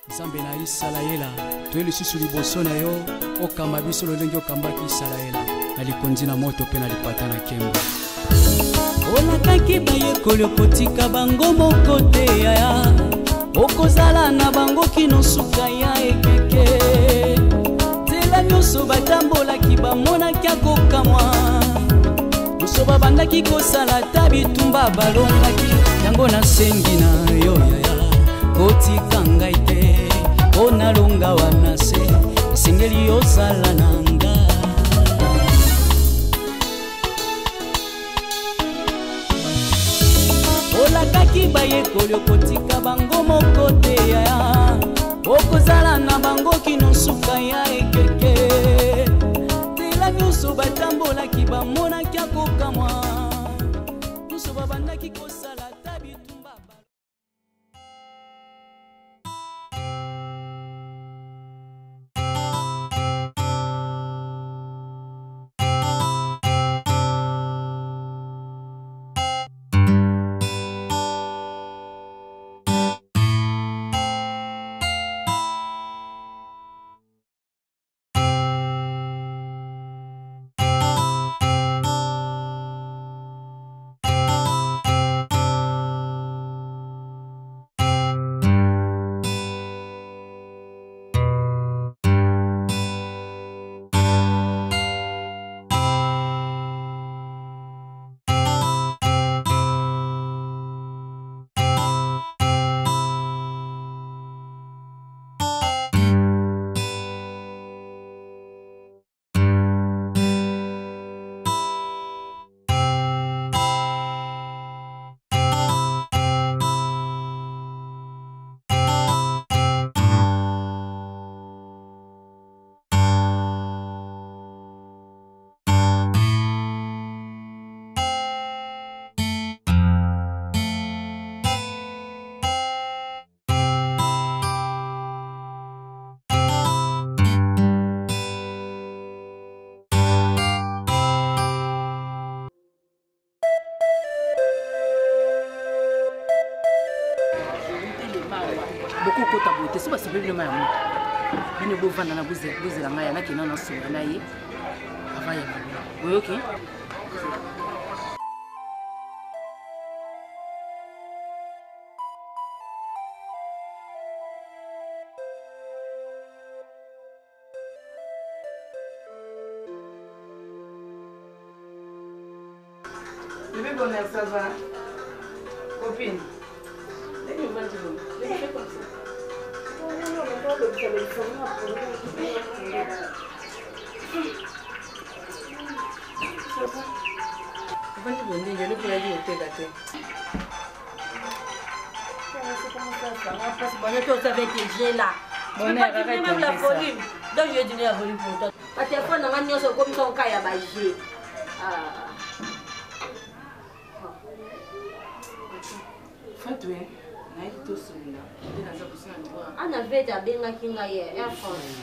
Nzambe na Isalaela to lisusu liboso na yo okamba biso lolenge okambaki Isalaela na likonzi na moto pe na lipata na kemba olakaki bayekoli kotika bango moko te ya okozala na bango kino suka ya ekeke tela nyonso batambolaki bamonaki akokamwa nyonso babandaki kosala ta bitumba balongaki yango nasengi na yo yaya kotika ngai te onalonga wana se esengeli ozala nanga olakaki bayekoli okotika bango moko te yaya okozala na bango kino suka ya ekeke tela nyonso batambolaki bamonaki akokamwa nyonso babandaki kosala ta bitumba beaucoup kota beauté so basi bébé ma yamu bine bo vanda na buze la ngaya na kina na songa na ye avaya oui OK Bébé bonheur, ça va? Copine? Laisse-moi voir du monde. Laisse-moi comme ça. Ana veta benga kinga ye Air France.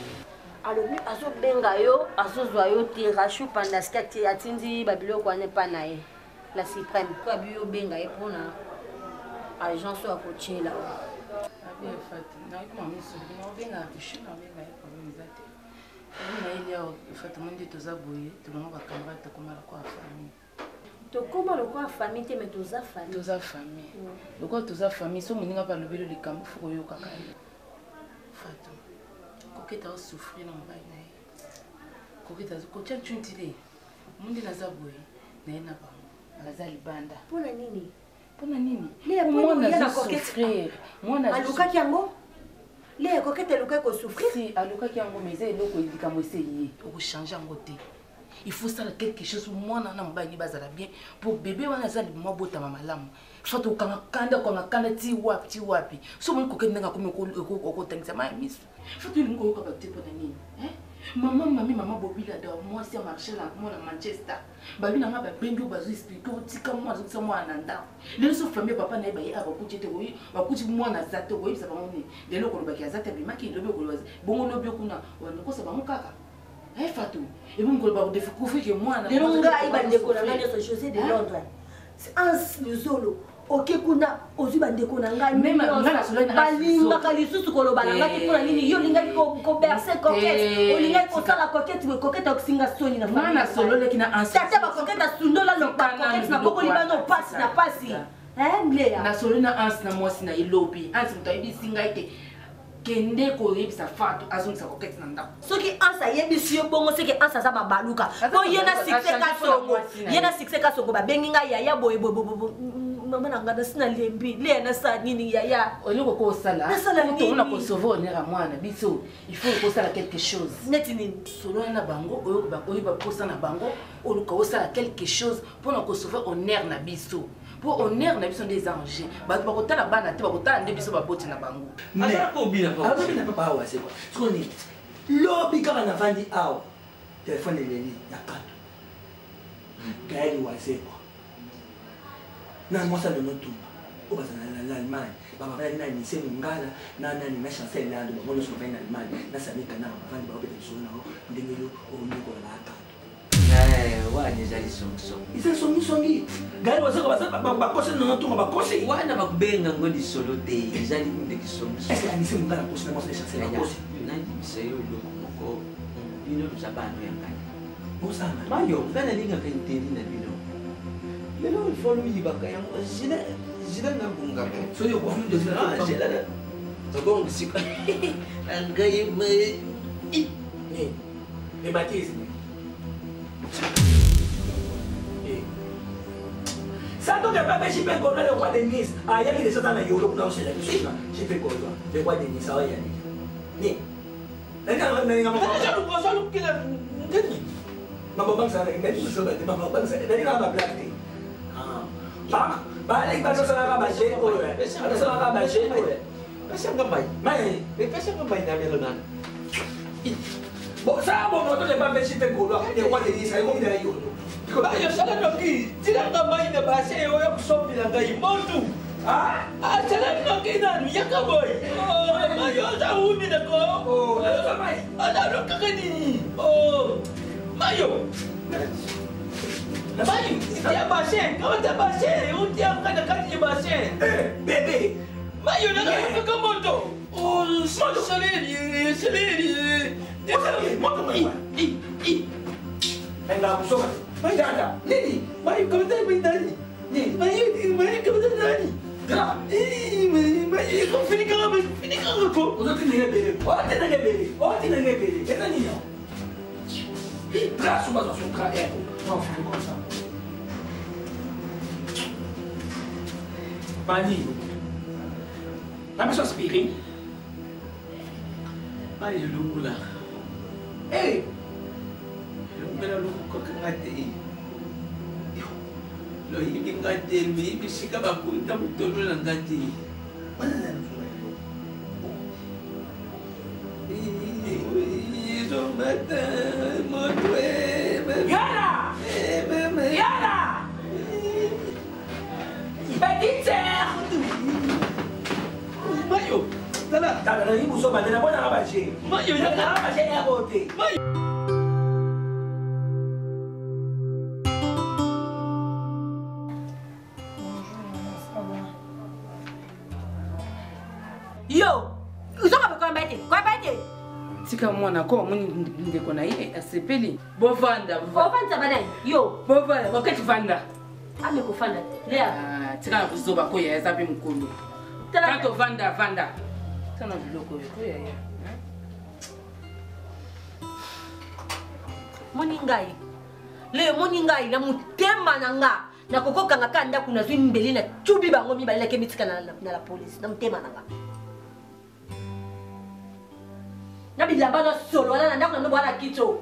Alobi azo benga yo azozwa yo tira chupa na skati atindi babilo kwa ne pana ye. La suprême kwa biyo benga ye pona agence wa kochela. Abi fati na ko mami so na benga shina benga ye problème zate. Na ile yo fati mundi tozaboye tulonga bakamera takomala kwa famille. Tokoma lokwa famille te metoza famille. Toza famille. Lokwa toza famille so muninga pa lobelo likambo fuko yo kaka. Fatou. Koketa o souffrir na mbaye na ye. Koketa ko tia chuntile. Mundi nazaboye na ena ba. Azali banda. Pona nini? Pona nini? Le mwana za souffrir. Mwana aluka kiango? Le koketa luka ko souffrir? Si aluka kiango meze eloko likambo essayer. Ko changer ngote. Il faut ça quelque chose moi na mbaye ni bazala bien pour bébé wana zali mo bota malamu. Faut to kanda ti wapi. So mo ko kenga ko ko tengisa ma miss. Faut to ngo ko ba te pona nini? Maman bobila da moi si marché là moi na Manchester. Babi na ba bengo bazo expliquer o tika moi zo moi nanda. Le so famille papa na ba yi aba ku tete oui, ba ku ti moi na zato oui ça ba moni. De lo ko ba ki azata bi maki lobe ko loze. Bongo lobe kuna wana ko sa ba mo kaka. Fatou, et vous me découvrir que moi, de José de Londres. C'est un Luzolo. ok kuna ozu bandeko na ngai Même nga solo na balingaka lisusu koloba na ngai mpona nini yo olingaki koberse coquette olingaki kosala coquette coquette okusinga soni na nga na solo leki na tata bacoquette asundola bacoquette na bokoli bano pasi na pasi Léa na solo na ansi na mwasi na elobi ansi moto ayebisi ngai te kende koyebisa Fatou azongisa coquette na ndako soki ansa yebisi yo bongo soki ansa aza babaluka po ye na succès kasongo babengi ngai yaya boye mama na nga nasi nalembi Léa nasala nini yaya olingo kosala tona kosauve honneur ya mwana biso il faut kosala quelque chose neti nini solo na bango oyoba posa na bango oluka osala quelque chose mpona kosauve honneur na biso pour honneur na biso des anges bato bakotala bana te bakotala nde biso baboti na bango azakobina papa awa c'est quoi soni lobi kaka na vandi awa telefone eleli ya kato gaeli wase quoi na mwasa nono tumba obazana na Allemagne babavali na nise ngala na nani na chancel lando bamono so na Allemagne na samika na babavali babeta biso na ndenge yo oniko la kato wana ezali songisongi eza songisongi gaeli wase bakose nono tumba bakose wana bakubenga ngo lisolo te ezali ndeki songisongi est-ce que nise ngala bakose na mwasa na chancel bakose nandimisa yo eloko moko bino luza bano ya ngai osanga mayo nga nalingaka interi na bino lelo ifo luyibaka yango zila nabungaka soki okofundezila tobongisika ngai ebakisi Santo que papa si pe con le roi de Nice. Ah, ya que ça dans la Europe dans c'est la chose là. Si pe con le roi de Nice ah ya ni. Ni nga ça lu kila ndeni mama bang sa ngi so ba mama bang sa ni nga ba black tea. Ah. Ba le ba so sa ba je ko le. So sa ba je ko le. pesa ngambai Mai, pesa ngambai na melo nan bon ça bon moto de pas si pe con le roi de Nice ai ko ida yo. Bayo sala noki tira ngambai na base yo kusombi na ngai motu Ah, sala noki nanu yakaboy mayo za umi na ko sa mai. ala lo kakani mayo mayo dia base kau dia base utia kana kati base Bébé. mayo na ka moto saleri Moto mai. Enggak kusoma. Mai dada. Nini? mayo kau tak bintani mayo kau tak nani Gra. mayo kau fini kau ko Uzo tinenge bere. Oh, tinenge bere. Ena niño. Gra suma so gra eko. Non, c'est comme ça. Mani. La messo aspiri. mayo lungula Eh, lungula ko kangate lo hibi ngate mi bisika bakuta mutolo na ngate mana Iso mata motwe Yala! Yala! Petite! mayo tala Tala na ibu so badena bona abaje. mayo Ya ya abaje ya bote. yo uzoka kwa baite tika mwana ko muni ndeko na ye asepeli bovanda ofanta banai yo bovanda wakati vanda ame kufanda Léa tika na kuzoba ko ya zapi mkulu tanto vanda tana biloko ko ya moni ngai le moni ngai na mutema na nga na kokokanga ka ndako na zwi mbeli na tubi bango mibale ke mitika na la police na mutema na nga na bilamba na solo na ndako na bwana kito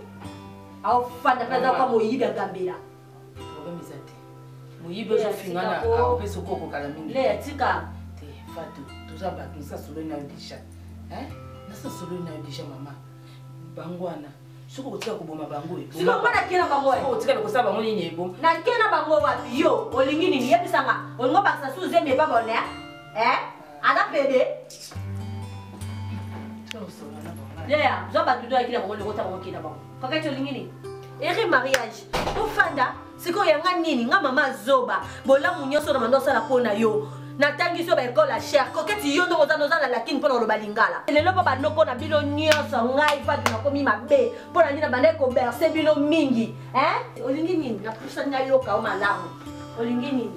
au fanda pesa kwa moyibi agambela organizate muyibe zo fingana a peso koko kala mingi le tika te Fatou tuza ba tuza solo na déjà nasa solo na déjà mama bangwana soko kotika koboma bango siko bana kena bango soko kotika kosaba bango nini ebom na kena bango wapi yo olingi nini yebisanga olingo bakisa suze me babone ana bebe Léa, zo ba tudo akila bango lekota bango kina bango kakati olingi nini eri mariage ofanda Siko yanga nini nga mama zoba bola munyoso na mandosa la pona yo natangi so ba école à cher koketi yo ndo ozana ozana lakini pona lo balingala lelo pa banoko na bino nyonso ngai fatu na komi mabe pona ndina bande ko bercer bino mingi olingi nini na pusa nya yo ka o malamu olingi nini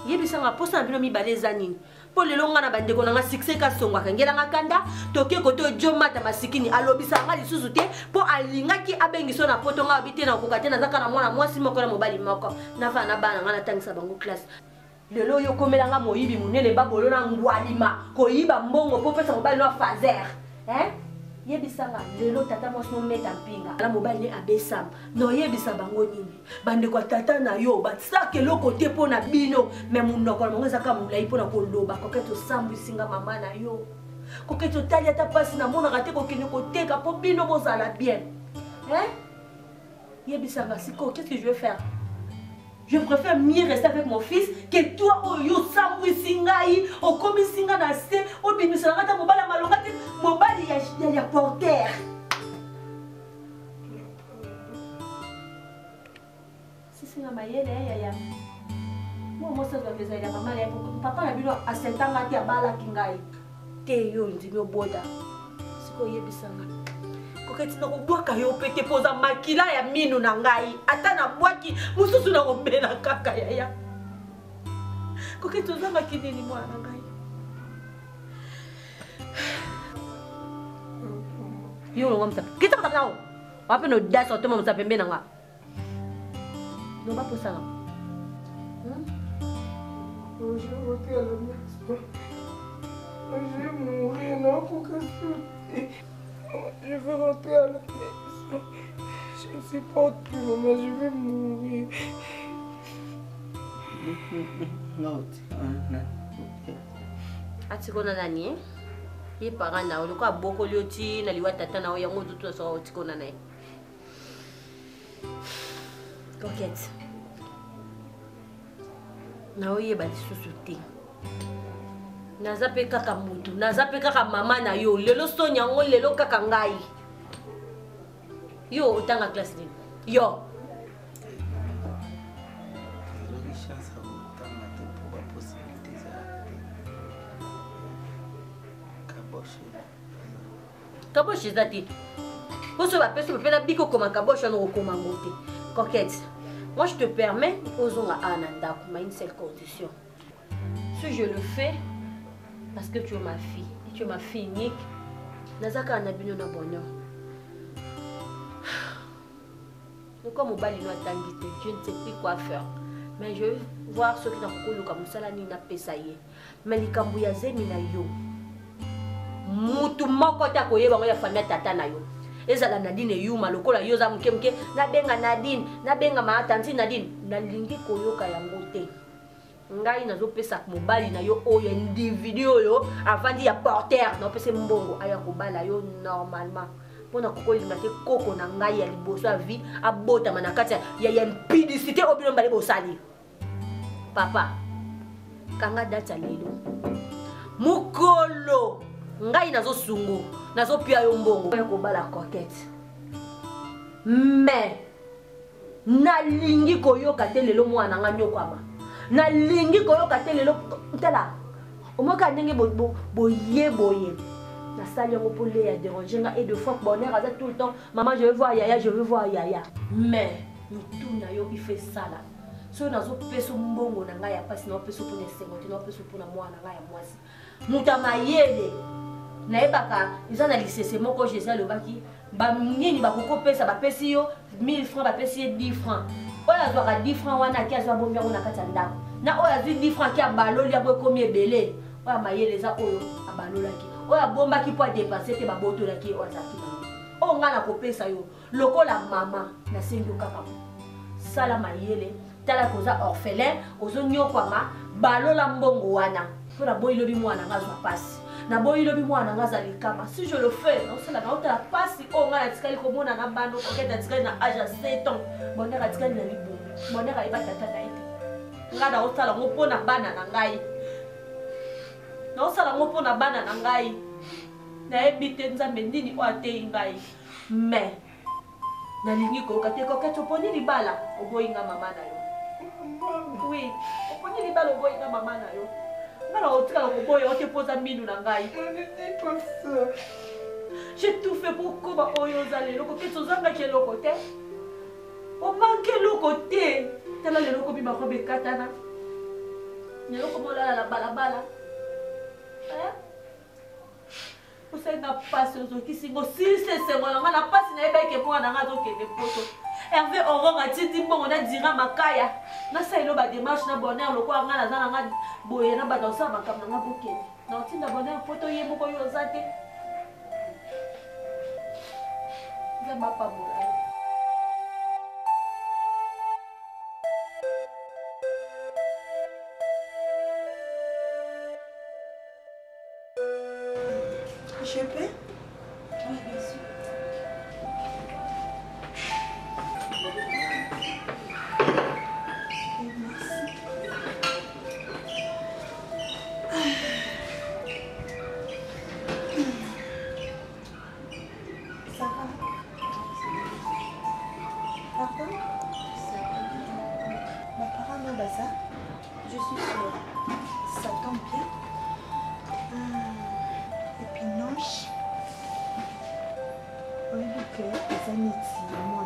yebisa nga posa na bino mibale eza nini po lelo nga na bandeko na nga succès ka songa kangela nga kanda toke koto jo mata masikini alobisa nga lisusu te po alingaki abengiso na poto nga bite na kokate na zaka na mwana mwasi moko na mobali moko na fa na bana nga na tangisa bango classe lelo yo komela nga moyibi munene babolo na ngwalima koyiba mbongo po pesa mobali no fazer yebisa nga lelo tata mwasi no meta mpinga na mobali abesam no yebisa bango nini bandeko tata na yo batsaka eloko te po na bino me munoko na mongo ezaka mulai po na koloba koketo sambu isinga mama na yo koketo tali ata pasi na monaka te kokende koteka po bino bozala bien yebisa nga siko qu'est-ce que je vais faire? Je préfère mieux rester avec mon fils que toi, oh yo sambu singai, oh comme singa na se, oh bimisa ngata mobala malongate, mobali ya porter. Si singa mayele ya. Moi ça doit faire ya mama ya papa na bino asentanga ti abala kingai. Te yo ndimi oboda. Siko yebisanga. Koketi na kubwaka yo pete poza makila ya minu na ngai ata na bwaki mususu na kombela kaka yaya koketi ozanga kinini mwana ngai yo longa msa kita kata nao wapi no dasa otoma msa pembe na nga no ba posanga je vais à la maison. Je vais mourir, non, je veux rentrer à la maison. Je ne supporte plus, maman, je vais mourir. Atikona nani? Ye parent na oloko aboko lioti na liwa tata na yango tutu so otikona nae. Coquette. Na oye ba lisusu te. Naza pe kaka mutu, naza pe kaka mama na yo, lelo sonya ngo lelo kaka ngai. Yo otanga classe ni. Yo. Kaboche zati. Poso ba peso pe na biko koma kaboche no koma ngote. Coquette. Moi je te permets osons à Ananda mais une seule condition. Si je le fais parce que tu es ma fille et tu es ma fille unique, nazaka anabino na bonheur. Comme mobali no atangite, je ne sais plus quoi faire. Mais je vais voir ce qui n'a pas koluka musala ni na pesa ye. Mais likambu ya zemi na yo. Mutu moko ta koyeba ngo ya famille tata na yo. Ezala Nadine yuma lokola yo za mkemke na benga Nadine, na benga ma tanti Nadine, na lingi koyoka yango te. Ngai nazo pesa mobali na yo oyo individu yo avandi ya porter na pesa mbongo aya kobala yo normalement. Pona kokolinga te koko na ngai ya liboso ya vie abota manakati ya impudicité obilo mbale bosali. Papa kanga data lelo mukolo ngai nazo sungo nazo pia yo mbongo ya kobala Coquette. Mais nalingi koyoka te lelo mwana nga nyokwama. Nalingi koyoka te lelo tala omoka ndenge boye na salle yango pour les déranger et de fois bonheur à tout le temps maman je veux voir Yaya, je veux voir Yaya. Mais nous tout na yo il fait ça là. So nazo peso mbongo na ngai ya pasi na peso pour ne sengote na peso pour na mwana ngai ya mwasi. Mutamayele na ebaka izana lisese moko Jésus le baki ba nini ba koko pesa ba pesi yo 1000 francs ba pesi 10 francs. Oya zwaka 10 francs wana ki azwa bombi yango na kati ya ndako. Na oya zwi 10 francs ki abaloli ya komi ebele. Oya mayele za oyo abalolaki. Oya bomba ki po dépenser te ba botolaki oya zaki. O ngana ko pesa yo lokola mama na sengo kaka. Sala mayele tala koza orphelin ozo nyokwama balola mbongo wana. Pona boyi lobi mwana ngazwa pasi. Na boyi lobi mwana ngazali kama. Si je le fais, non c'est la honte la pasi o ngana tikali ko mona na bando ko keta tikali na âge 7 ans. Bonera tikali na libo. Bonera iba tata na ite. Ngada otala ngopo na bana na ngai. Na osala ngopo na bana na ngai. Na ebite nzambe ndini o ate ngai. Mais nalingi koyoka te kokati oponi libala oboyinga mama na yo. Oui, oponi libala oboyinga mama na yo. Nga na otikala koboya otepoza mbindu na ngai. J'ai tout fait pour koba oyo ozala eloko keti ozangaki eloko te. Omanke eloko te. Tala leloko bimako bekatana. Nyeloko molala na balabala. Osai na pasi ozokisi ngo sisesengo na nga na pasi na yebeke mponga na nga azokende poto. Hervé Oronga tindi mbongo na dira makaya. Nasa ilo ba démarche na bonheur lokola nga naza na nga boye na bata osala makambo na nga bokende. Na otinda bonheur poto ye moko yo oza te. Nzambe apambola yo. Je peux? Oui, bien sûr. Ça va? Pardon? Ma parent au bazar? Je suis sûre. Ça tombe bien. Et puis non, on dit que les amis moi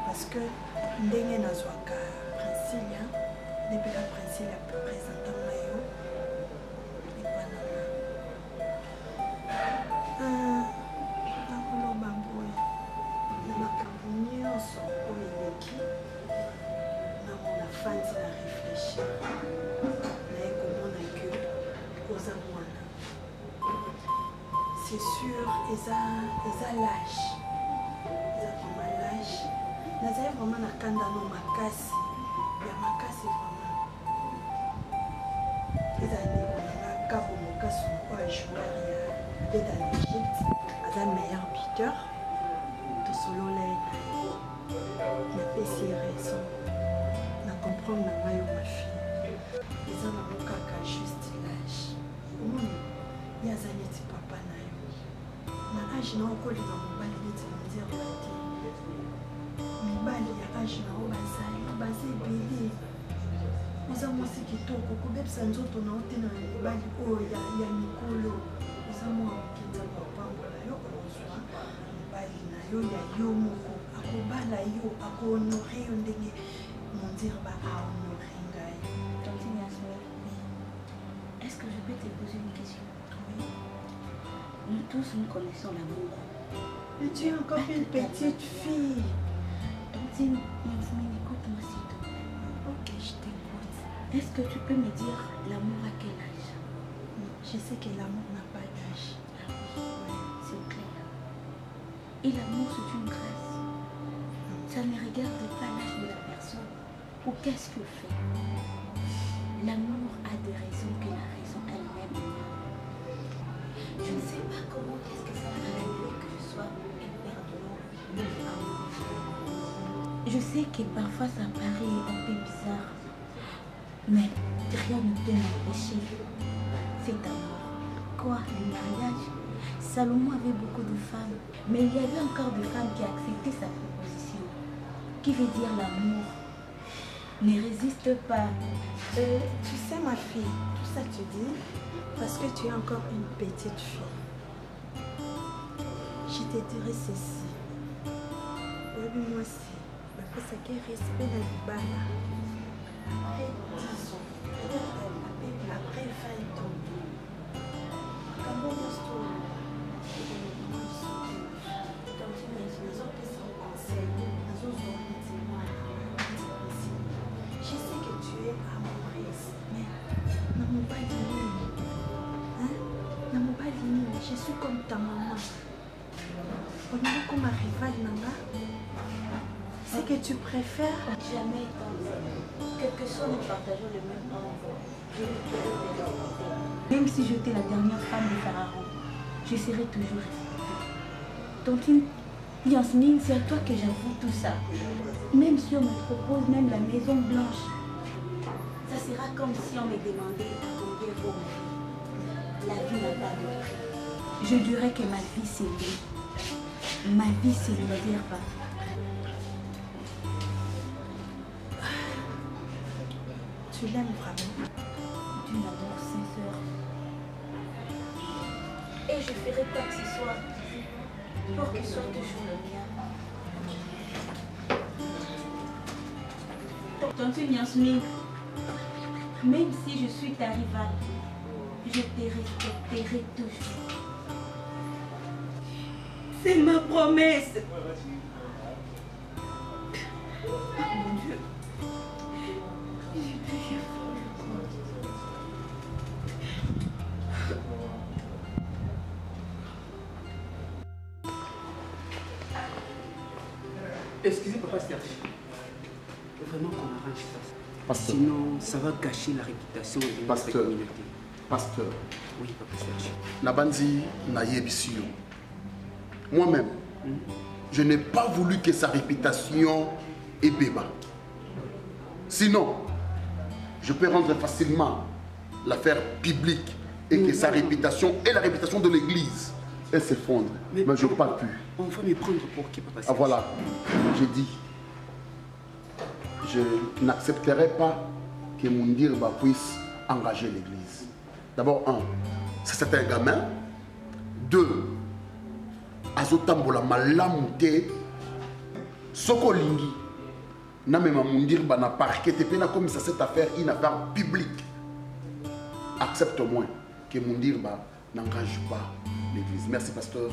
parce que ndenge nazwaka Priscilla depuis la Priscilla peut présenter mayo et panama nakoloba boye na makambo nyonso oyo eleki namona fandi na réfléchir naye komona ke oza mwana c'est sûr eza lâche eza vraiment lâche nazali vraiment na kandano makasi ya makasi vraiment eza ndeko nanga kabo mokasi moko ya joueur ya beta na Égypte aza meilleur buteur tosolola ye napesi ye raison na comprendre na ngai yo mafille eza nango kaka juste lâche omoni ye aza neti papa na yo na age na okolinga mobali neti monzerba te mibali ya age na o baza ebele oza mwasi kitoko kobebisa nzoto na o te na mibali oyo ya mikolo oza mwa mokinza kopambola yo ozwa mobali na yo ya yo moko akobala yo akohonore yo ndenge monzerba ahonore ngai. Tantine Yasmine, est-ce que je peux te poser une question? Oui. Nous tous, nous connaissons l'amour. Mais tu es encore une petite fille. Tantine Yasmine, écoute-moi s'il te plaît. Ok, je t'écoute. Est-ce que tu peux me dire l'amour à quel âge? Je sais que l'amour n'a pas d'âge. Oui, c'est clair. Et l'amour, c'est une grâce. Ça ne regarde pas l'âge de la personne. Ou qu'est-ce que fait. L'amour a des raisons que la raison elle-même. Je ne sais pas comment est-ce que ça va arriver que je sois une mère de l'homme. Je sais que parfois ça paraît un peu bizarre. Mais rien ne peut m'empêcher cet amour. Quoi, le mariage? Salomon avait beaucoup de femmes. Mais il y avait encore des femmes qui acceptaient sa proposition. Qui veut dire l'amour ne résiste pas. Tu sais ma fille, tout ça tu dis parce que tu es encore une petite fille. Je te dirai ceci. Oui, moi aussi. Parce que c'est respect de l'ibala. Après 10 ans, après 20 ans, comment est-ce que je sais que tu es amoureuse, mais dans mon pas je suis comme ta maman. On est comme ma rivale, Nanga. C'est que tu préfères. Jamais quelque chose nous partageons le même endroit. Je vais toujours te respecter. Même si j'étais la dernière femme de Pharaon, je serai toujours respectée. Tantine Yasmine, c'est à toi que j'avoue tout ça. Même si on me propose même la Maison Blanche, ça sera comme si on me demandait à combien vaut ma vie. La vie n'a pas de prix. Je dirais que ma vie c'est lui. Ma vie, c'est le Dirba. Tu l'aimes vraiment? D'une amour sincère. Et je ferai quoi que ce soit pour qu'il soit toujours le mien. Tonton Yasmine, même si je suis ta rivale, je te respecterai toujours. C'est ma promesse. Mon Dieu. Excusez papa Serge. Vraiment qu'on arrange ça. Pasteur. Sinon, ça va gâcher la réputation de notre communauté. Pasteur. Oui, papa Serge. Nabandi Nayebisio. Moi-même, je n'ai pas voulu que sa réputation ait béba. Sinon, je peux rendre facilement l'affaire publique et que sa réputation et la réputation de l'église s'effondre. Mais je ne peux pas plus. On va me prendre pour qui, papa Serge? Ah voilà, j'ai dit. Je n'accepterai pas que Moundirba puisse engager l'église. D'abord, un, c'est un gamin. Deux, azotambola malamute sokolingi na même Moundirba na parquet te pena comme ça cette affaire une affaire publique. Accepte-moi que Moundirba n'engage pas l'église. Merci pasteur.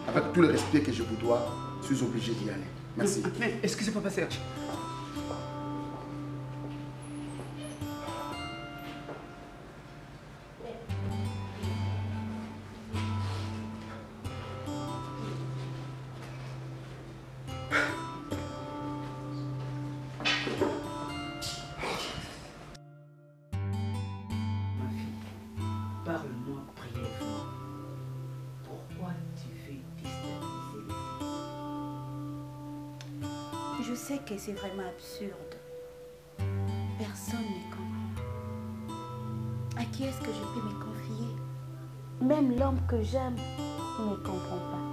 Avec tout le respect que je vous dois, je suis obligé d'y aller. Merci. Mais excusez papa Serge. Parle-moi brièvement. Pourquoi tu veux déstabiliser les... Je sais que c'est vraiment absurde. Personne ne comprend. À qui est-ce que je peux me confier? Même l'homme que j'aime ne comprend pas.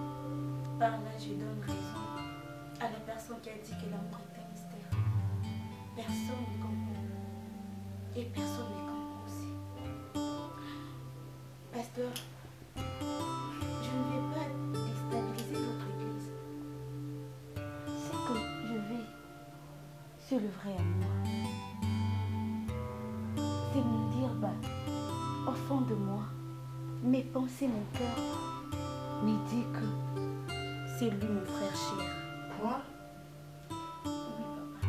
Par là, je donne raison à la personne qui a dit que l'amour est un mystère. Personne ne comprend. Et personne ne comprend aussi. Pasteur, je ne vais pas déstabiliser votre église. C'est que je vais sur le vrai amour. C'est mon Dirba, au fond de moi, mes pensées, mon cœur me dit que c'est lui mon frère cher. Quoi? Oui, papa.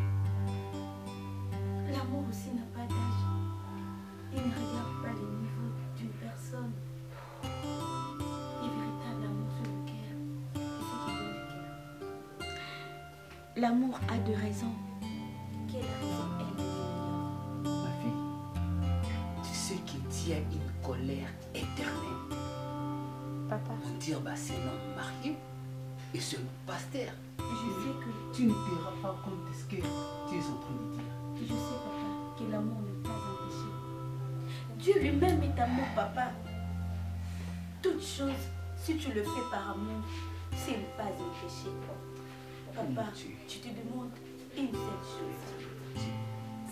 L'amour aussi n'a pas d'âge. Il ne regarde pas le niveau d'une personne. Le véritable amour sur le cœur, c'est ce qui vient du cœur. L'amour a deux raisons. Quelle raison elle ignore. Ma fille, tu sais qu'il tient une colère éternelle. Papa, On dit, bah, c'est un homme marié et c'est un pasteur. je sais que... Tu ne te rends pas compte de ce que tu es en train de dire. Je sais, papa, que l'amour n'est pas un péché. Dieu lui-même est amour, papa. Toute chose, si tu le fais par amour, ce n'est pas un péché. Papa, tu te demandes une seule chose.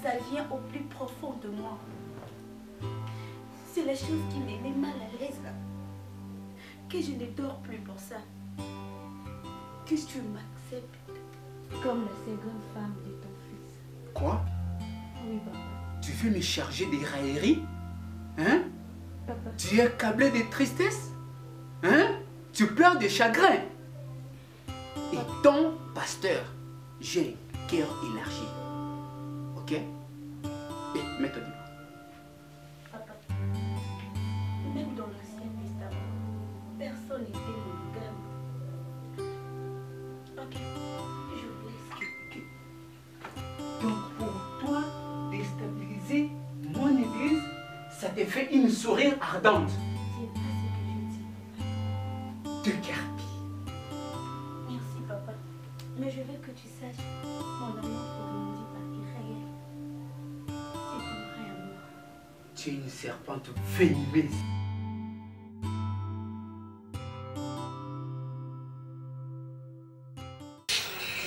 Ça vient au plus profond de moi. C'est la chose qui me met mal à l'aise, là. Que je ne dors plus pour ça. Que tu m'acceptes comme la seconde femme de ton fils. Quoi? Oui, papa. Tu veux me charger des railleries? Hein? Papa. Tu es accablé de tristesse? Hein? Tu pleures de chagrin? Et ton pasteur, j'ai un cœur élargi. Ok? Et mets-toi debout. Papa, même dans l'Ancien Testament, personne n'était monogame. Ok, je vous laisse. Donc pour toi, déstabiliser mon église, ça te fait une sourire ardente. C'est pas ce que je dis. De garpie. Merci, papa. Mais je veux que tu saches, mon amour pour Moundirba est réel. C'est un vrai amour. Tu es une serpente venimeuse.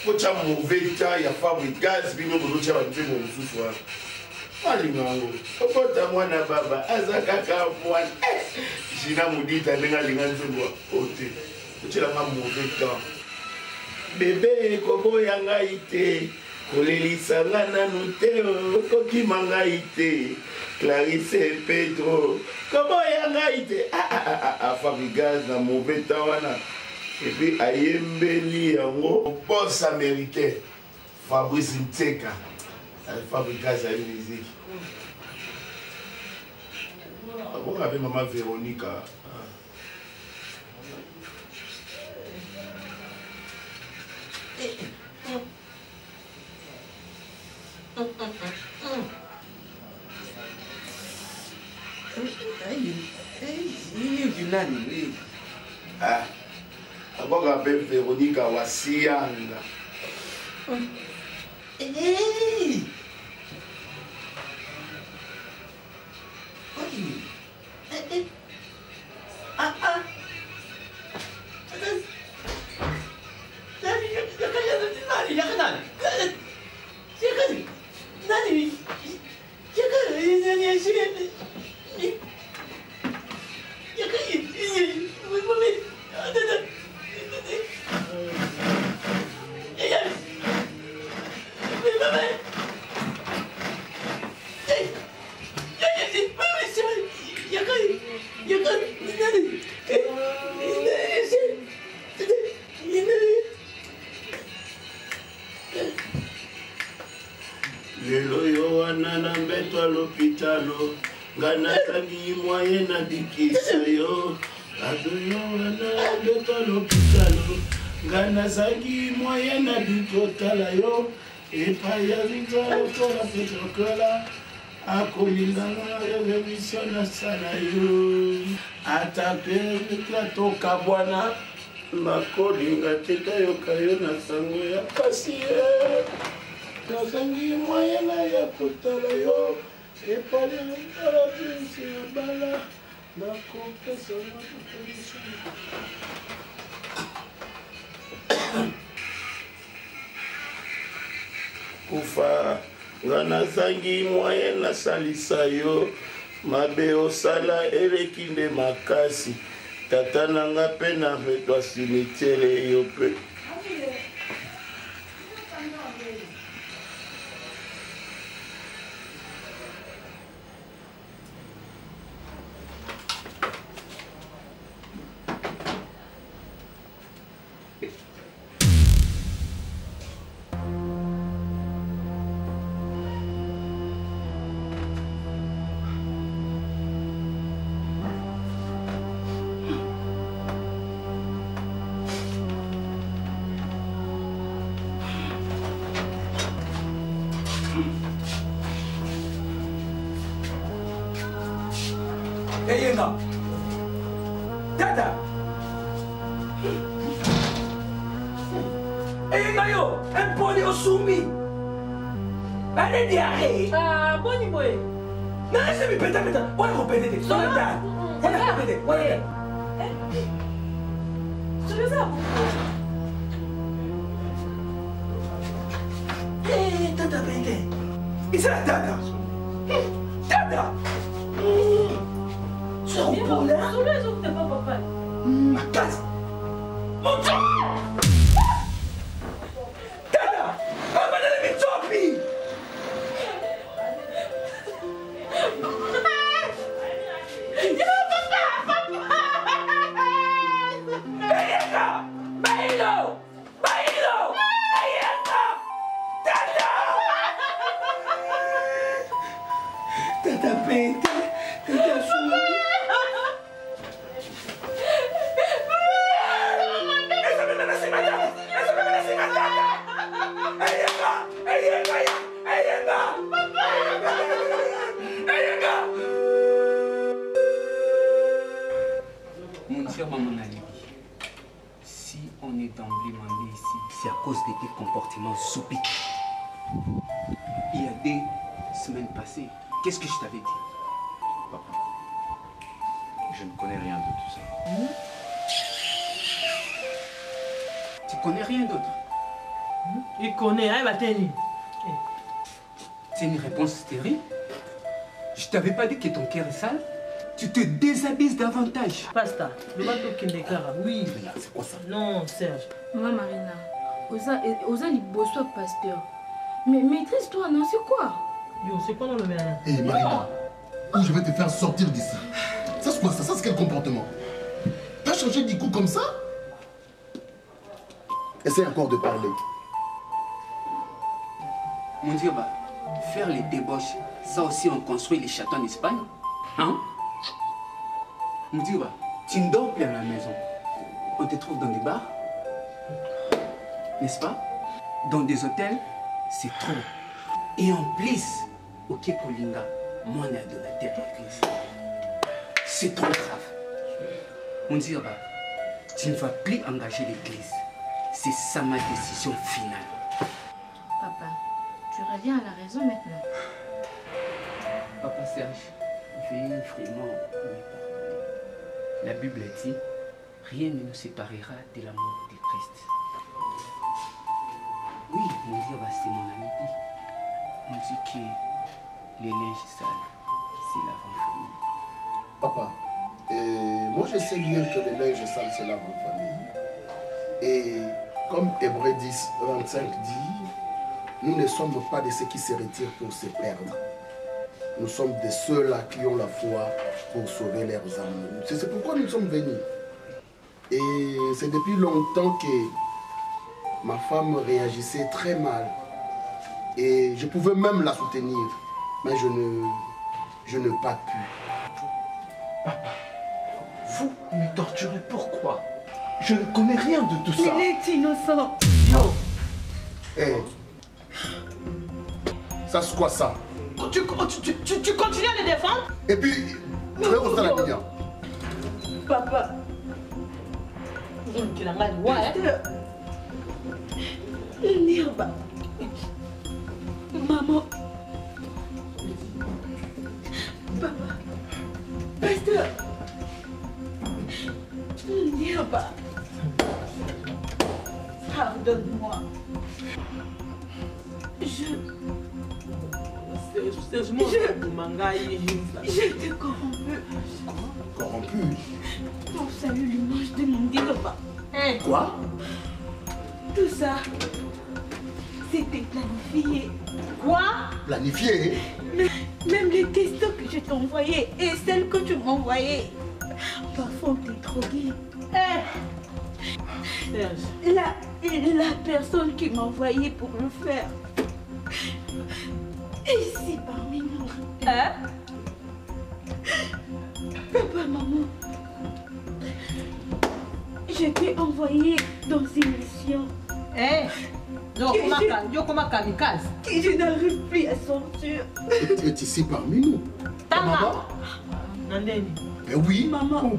pocha mauvais temps ya fabricage bino bozotia banzembo mosusu wana alingango okota mwana baba aza kaka mwana jina modita ndenge alinga nzembo ote otielanga mauvais temps bebe koboya ngai te kolelisa nga nanu te okokima ngai te Clarisse Pedro koboya ngai te fabricage na mauvais temps wana et puis ayembeli yango boss américain Fabrice Nteka fabricage ya musique bon avec maman Véronica Aboga ben Véronica Wasianga. Lelo yo wana na mbeto a l'hôpitalo ngana tangi moyen na bikisa yo adoyo wana na mbeto a l'hôpitalo ngana zangi moyen na bikotala yo epa ya vitalo tola petrokola akolinganga revolution na sana yo atape toka bwana makolinga teka yoka yo na sango ya pasi nasangi moyena ya kotala yo epali ala pinsi ya bala nakopesa na kupolisi kufa nga nasangi moyen nasalisa yo mabe osala eleki nde makasi tata nanga mpe na vetwa simitiere yo mpe Eyenga Dada Eyenga yo Empoli osumi Bale diarrhée Boni boy Nana se mi peta Wana kopete Sona da Wana kopete Wana Sona Dada pete Isa Dada Dada Solo eso que te va papá. Makas. Monto. Dada. Papa na mi topi. Eyenga. Bailo. Bailo. Eyenga. Dada. Dada pente. Dada sumi. Mon cher maman Nalibi, si on est d'emblée mandé ici, c'est à cause de tes comportements soupiques. Il y a des semaines passées, qu'est-ce que je t'avais dit? Papa, je ne connais rien de tout ça. Tu connais rien d'autre? Il connaît, hein, Bateni. C'est une réponse stérile. Je t'avais pas dit que ton cœur est sale. Tu te déshabilles davantage. Pasta, le bateau qui me cara. Oui. C'est quoi ça? Non, Serge. Maman Marina, osa liboso pasteur. Mais maîtrise-toi, non, c'est quoi? Yo, c'est quoi dans le ménage? Hé Marina, je vais te faire sortir d'ici. Ça c'est quoi ça? Ça c'est quel comportement? T'as changé du coup comme ça? Essaye encore de parler. Mon Dieu, bah, faire les débauches, ça aussi on construit les châteaux en Espagne. Hein? Mon Dieu, bah, tu ne dors plus à la maison. On te trouve dans des bars, n'est-ce pas? Dans des hôtels, c'est trop. Et en plus, au Kekolinga, moi on est adonataire à l'église. C'est trop grave. Mon Dieu, bah, tu ne vas plus engager l'église. C'est ça ma décision finale. Papa, tu reviens à la raison maintenant. Papa Serge, veuillez vraiment me pardonner. La Bible dit, rien ne nous séparera de l'amour de Christ. Oui, mon Dieu, c'est mon ami. On dit que les linges sales, c'est l'avant-famille. Papa, moi je sais bien que les linges sales c'est l'avant-famille. Et comme Hébreux 10, 25 dit, nous ne sommes pas de ceux qui se retirent pour se perdre. Nous sommes de ceux-là qui ont la foi pour sauver leurs âmes. C'est pourquoi nous sommes venus. Et c'est depuis longtemps que ma femme réagissait très mal. Et je pouvais même la soutenir. Mais je n'ai pas pu. Papa, vous me torturez pourquoi? Je ne connais rien de tout ça. Il est innocent. Yo. Hey. Ça c'est quoi ça? Tu continues à le défendre? Et puis, tu veux rester à la lumière. Papa. Nirba. Maman. Papa. Pasteur. Nirba. Pardonne-moi. Je t'ai corrompu. Corrompu? Pour saluer l'image de mon Nirba. Quoi? Tout ça, c'était planifié. Quoi? Planifié? Même les textos que je t'ai envoyés et celles que tu m'as envoyées, parfois on t'est drogué. La personne qui m'a envoyé pour le faire est ici parmi nous. Hein? Papa, maman, je t'ai envoyé dans une mission. Que je n'arrive plus à sortir. Tu es ici parmi nous. Maman? Mais oui. Maman.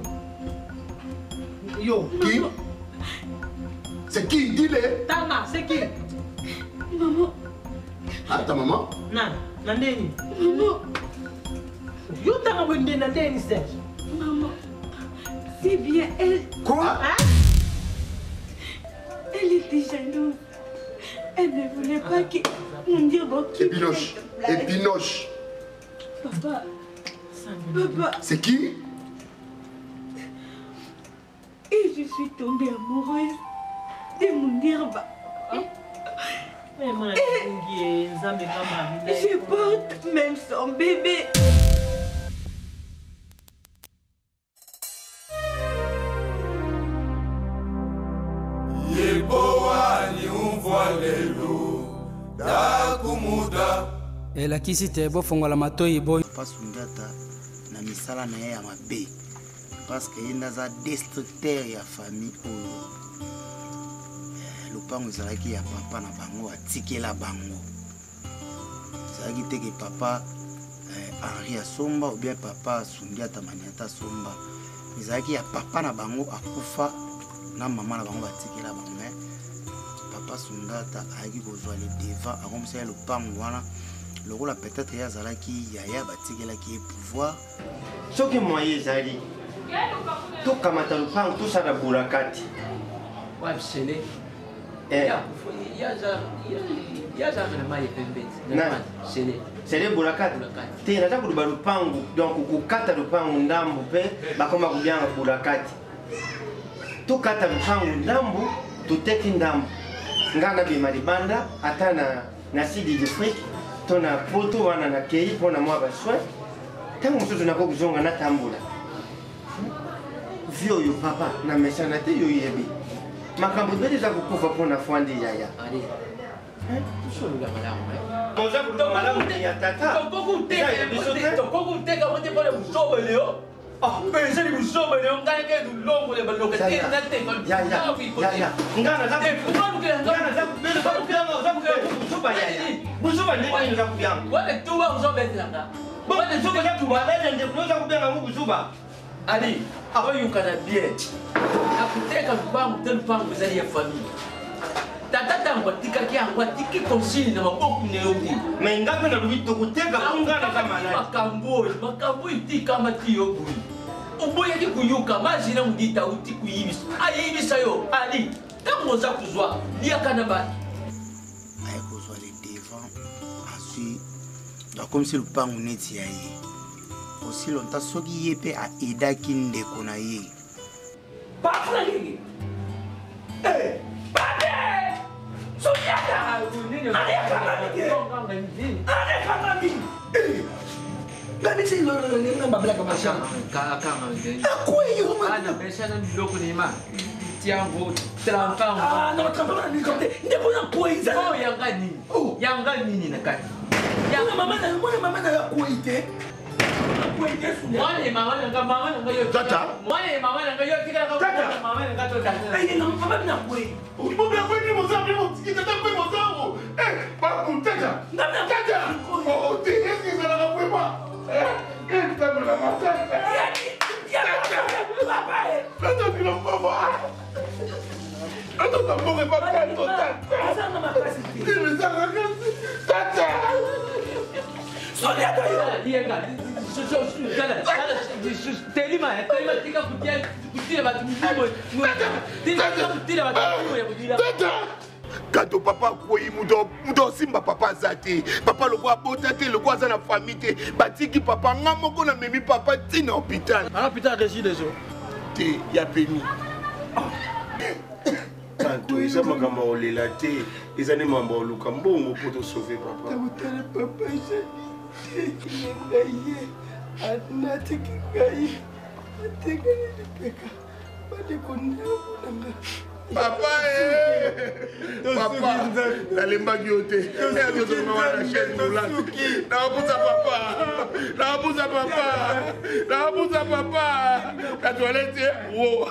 Yo. Qui? C'est qui? Dis-le. Tama, c'est qui? Maman. Ah, ta maman? Non, Nandeni. Maman. Yo, Tama, Nandeni, Serge. Maman. C'est bien elle. Quoi? Elle était jalouse. Elle ne voulait pas que mon Dieu quitte Épinoche. cette place. Épinoche. Papa. Papa. C'est qui? Et je suis tombée amoureuse de mon Nirba. Je porte même son bébé. elakisi te bofongola matoi boy Papa Sungata na misala na ye ya mabe parce que ye nde aza destructeur ya famille oyo lopango ezalaki ya papa na bango atikela bango ezalaki te ke papa Henri asomba ou bien papa Sungata Maniata asomba ezalaki ya papa na bango akufa na mama na bango batikela bango me papa Sungata ayaki kozwa le devant akomisa ye lopango wana lokola peut-être ye azalaki yaya batikelaki ye pouvoir soki moye ezali tokamata lupango tosala burakati wabisele C'est les boulakati. Tu n'as pas de balupangu, donc au kata lupangu ndambu pe, bakoma kubianga boulakati. Tu kata lupangu ndambu, tu teki ndambu. Ngana bima libanda, atana na sidi de fric, tona poto wana na kei pona mwa baswe. Tangu msutu nako kuzonga na tambula. Vio yo papa na mesana te yo yebi. Makambo bede za kukufa pona fwandi yaya. Ali. Tusholuga malamu. Moza kutoka malamu ni ya tata. Toko kuteka wote pale msobe leo. Ah, pesa ni msobe leo ngane ke dulongo le baloka tena tena. Ya. Ngana za ngana za bele ba kubyanga za kusuba yaya. Musuba ni za kubyanga. Wale tuwa msobe tena. Wale suba ya tuwa bele ndio kunoza kubyanga mu kusuba. Ali, aho yukana bien. Akuteka lupangu tena lupangu zali ya familia. Tata tangu tika kiangu tiki konsini na maboku neobi. Mengape na luito kuteka kungana kama nani. Makambo itika matiyo bui. Uboya ki kuyuka mazina mudita uti kuyibisa. Ayibisa yo Ali. Tangu za kuzwa lia kana ba. Ay kuzwa les devant. Ensuite, donc comme si le pangu neti yaye. Aussi longtemps soki yepe a edaki ndeko na ye. Pafra nini? Eh, pade! Sonyaka! Aleka ngani si lo ni ngamba bla kama shamba. Kama ngeni. Akweyo man. Ana pesa na ndoko ni ma. Tiango trampa. Na trampa ni kote. Ndebo na poiza. Oh yanga nini? Yanga nini na kati? Yanga mama na kuite. Mwale mama nga yo. Tata. Mwale mama nga yo tika ka. Tata. Mama nga to tata. Eh, na mama na kwe. Mbona kwa nini mzambi mtikita kwa mzangu? Babu tata. Tata. Oh, tiki sana kwa kwa. Tata na mama. Papa. Tata ni mama. Tata na mama kwa tata. Asa na makasi. Ni sana kasi. Tata. Sonia tayo. Lienga. Telima tika kutia batu mimo. Tata. Kato papa koi mudo simba papa zate. Papa lokwa bota te lokwa za na famille te. Batiki papa ngamoko na memi papa tina hôpital. À l'hôpital de Gileso. Te ya peni. Kanto isa makamba olela te. Isa ni mamba oluka mbongo poto sauver papa. Tabutale papa je. Ngaye. Anatiki ngaye. Ateka ni peka. Bade kunda nanga. Papa papa nalemba yote na chaise roulante nabuza papa na toilette wo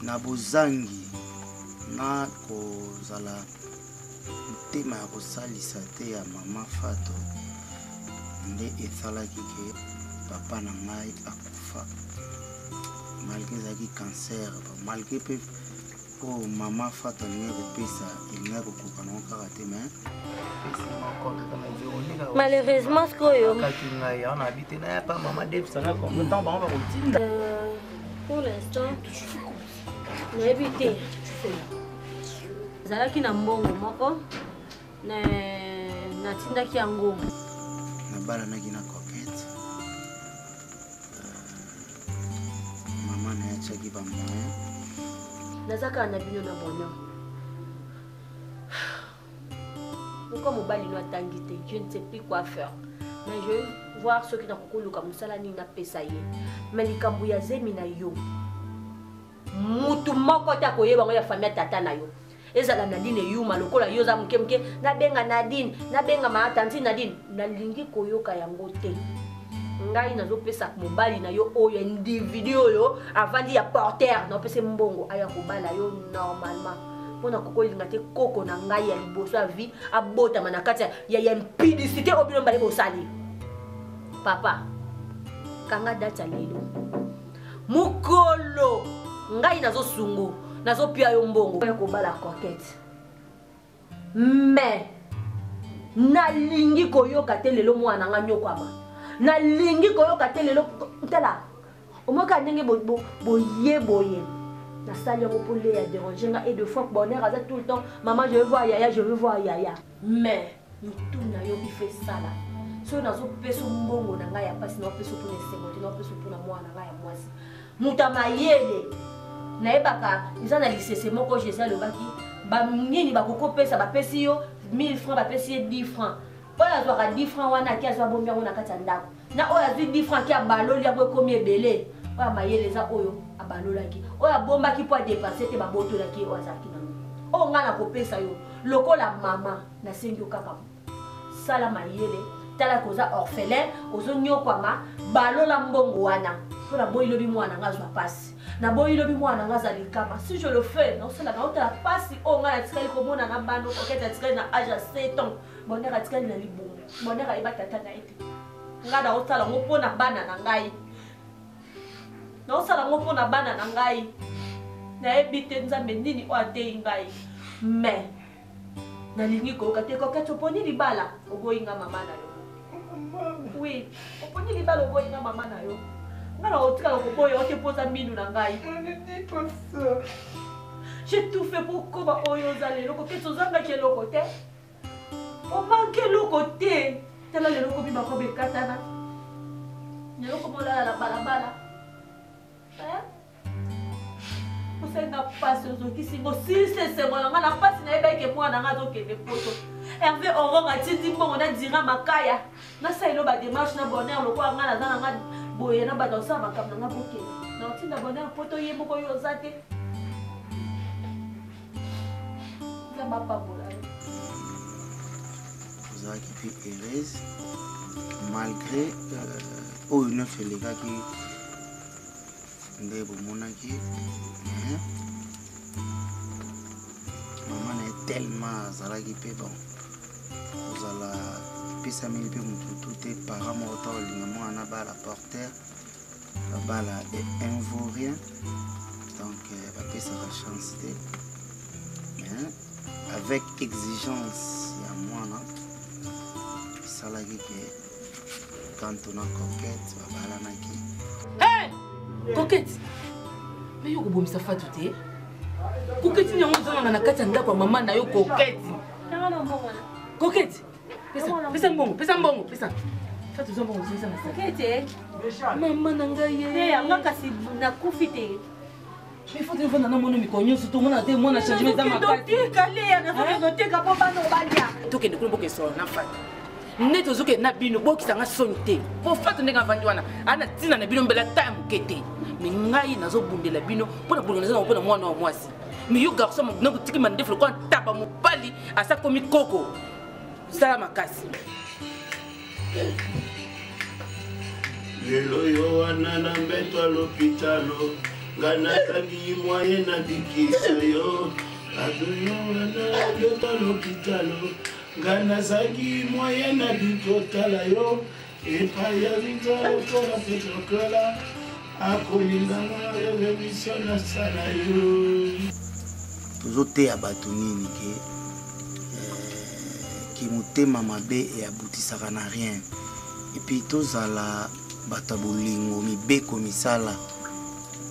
na bozangi na kozala motema ya kosalisa te ya mama Fato nde esalaki ke papa na ngai akufa malgré ezalaki cancer malgré pe oh mama Fato alingi kopesa elingi kokoka nango kaka te mais malheureusement sikoyo pour l'instant nayebi te ezalaki na mbongo moko natindaki yango nabalanaki na coquette mama nayatiaki bamoyen nazaka na bino na bonheur pourquoi mobali no atangi te je ne sais plus quoi faire mais je vais voir ce qui na kokoluka mosala nini napesa ye mais likambo ya zemi na yo mutu moko te akoyeba ngo ya famille tata na yo ezala Nadine eyuma lokola yo za muke nabenga Nadine nabenga maatanti Nadine nalingi koyoka yango te ngai nazopesa mobali na yo oyo individu oyo avandi ya porteur napesa mbongo aya kobala yo normalement pona kokolinga te koko na ngai ya liboso ya vie abotama na kati ya impudicité obino mbali bosali papa kanga data lelo mukolo ngai nazosungu nazopia yo mbongo ya kobala coquette mais nalingi koyoka te lelo mwana nga nyokwama nalingi koyoka te lelo tala omoka ndenge boye La salle pour les déranger et deux fois bonheur à tout le temps. Maman, je veux voir Yaya, je veux voir Yaya. Mais nous tournons, il fait ça là. Si on a un peu de mbongo, on a pas si on a un peu de seconde, on a un peu de moi, on a moi. Moutamayele. Naebaka, ils ont analysé c'est mon coach, j'ai le baki. Ba nini ba koko pesa ba pesi yo 1000 francs ba pesi 10 francs. Oya zwa 10 francs wana ki azwa bombi ngo na kati ndako. Na oya zwi 10 francs ki abaloli ya komi ebele. Oya mayele za oyo abalolaki. Oya bomba ki po dépasser te ba botolaki oya zaki nango. O ngana ko pesa yo. Lokola mama na sengi kaka. Sala mayele tala koza orphelin ozo nyokwama balola mbongo wana. Pona boyi lobi mwana ngazwa pasi. Na boyi lobi mwana ngazali kama. Si je le fais, non c'est la la pasi o ngana tikali ko mona na bano oketa tikali na âge 7 ans. Bonera tikali na libongo. Bonera iba tata na ete. Ngada otala ngo pona bana na ngai. Na osala ngo pona bana na ngai. Na ebite nzambe nini o ate ngai. Mais na lingi ko kate ko kato poni libala ogoyinga mama na yo. Oui, oponi libala ogoyinga mama na yo. J'ai tout fait pour que le côté on manque le côté. Tel le côté ma comme katana. Ne le comme la balabala. Vous savez n'a pas ce qui si c'est moi na pas si na que moi na ngazo ke photo. Hervé on va tindi bon on a dira makaya. Na ça ilo ba démarche na bonheur le quoi ngana na ngana boye na bato sa makambo na boke na otinda bonheur poto ye moko yo zate za mapabola vous avez qui heureuse malgré oh une fait les gars qui ndebo monaki maman est tellement zalaki pe bon vous allez pesa mili pe mututu te para mota olinga mwana bala porteur bala et invaurien donc va pesa la chance te avec exigence ya mwana salaki ke quand on a coquette va bala naki hey coquette mais yo ko bomisa fatu te coquette ni ngo na kati ndako mama na yo coquette coquette pesa mbongo pesa fatu zo mbongo sisa na kete mama nanga ye anga kasi na kufite mais faut téléphone na mono mikonyo surtout mona te mona changement za makati kale na faut te ka po bano balia to ke ndikulo boke so na fatu neto zoke na bino bokisanga sonite po fatu ndenge avandi wana ana tina na bino mbela time kete mais ngai nazo bundela bino pona bulonza na pona mwana wa mwasi mais yo garçon mo ndeko tiki mandeflo ko tapa mo pali asa komi koko sala makasi lelo yo wana na mbeto l'hôpitalo ngana tangi moyen na dikisa yo adoyo wana mbeto l'hôpitalo ngana zangi moyen na dikotala yo epa ya vita tola petrokola akolinganga yo remission na sala yo tozoteya bato nini ke motema mabe eabutisaka na rien epuis tozala bato ya bolingo mibeko misala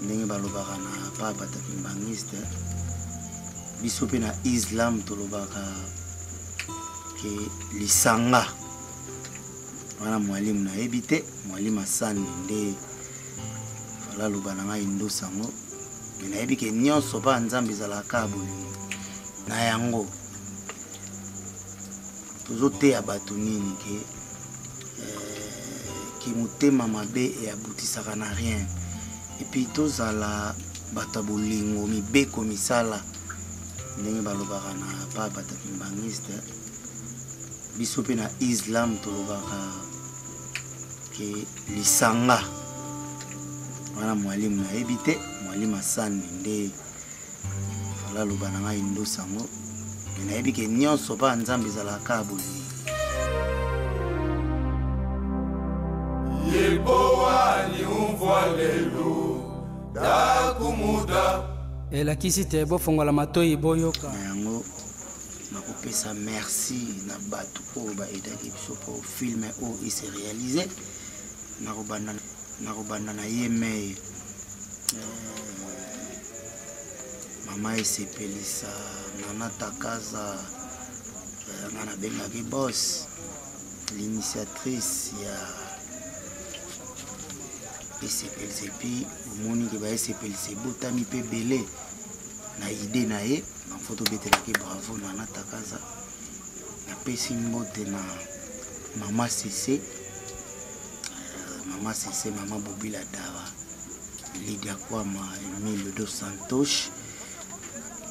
ndenge balobaka na pa bato ya kimbangiste biso mpe na islam tolobaka ke lisanga wana mwalimu nayebi te mwalimu asani nde falaloba na ngai ndosango me nayebi ke nyonso mpa nzambe ezalaka ya bolingo na yango tozoteya bato nini ke motema mabe eabutisaka na rien epuis tozala bato ya bolingo mibeko misala ndenge balobaka na pa bato ya kimbangiste biso mpe na islam tolobaka ke lisanga wana mwalimu nayebi te mwalimu asani nde falaloba na ngai ndosango me nayebi ke nyonso mpa nzambe ezalaka ya bolingo yebowani umvwa lelo dakumuda elakisi te bofongola matoi boyoka na yango nakopesa merci na bato oyo baedaki biso po filme oyo ese réalise nakobanda na ye mei Maman esepelisa Nana Takaza Nana Bengaki Boss, l'initiatrice ya esepelisa epi omoni ke baesepelisa ebotami mpe bele na ide na ye na foto betelaki bravo Nana Takaza. Napesi mbote na Mama Cc, Mama Bobila Dawa, Lydia Kwama, Emile dos Santos,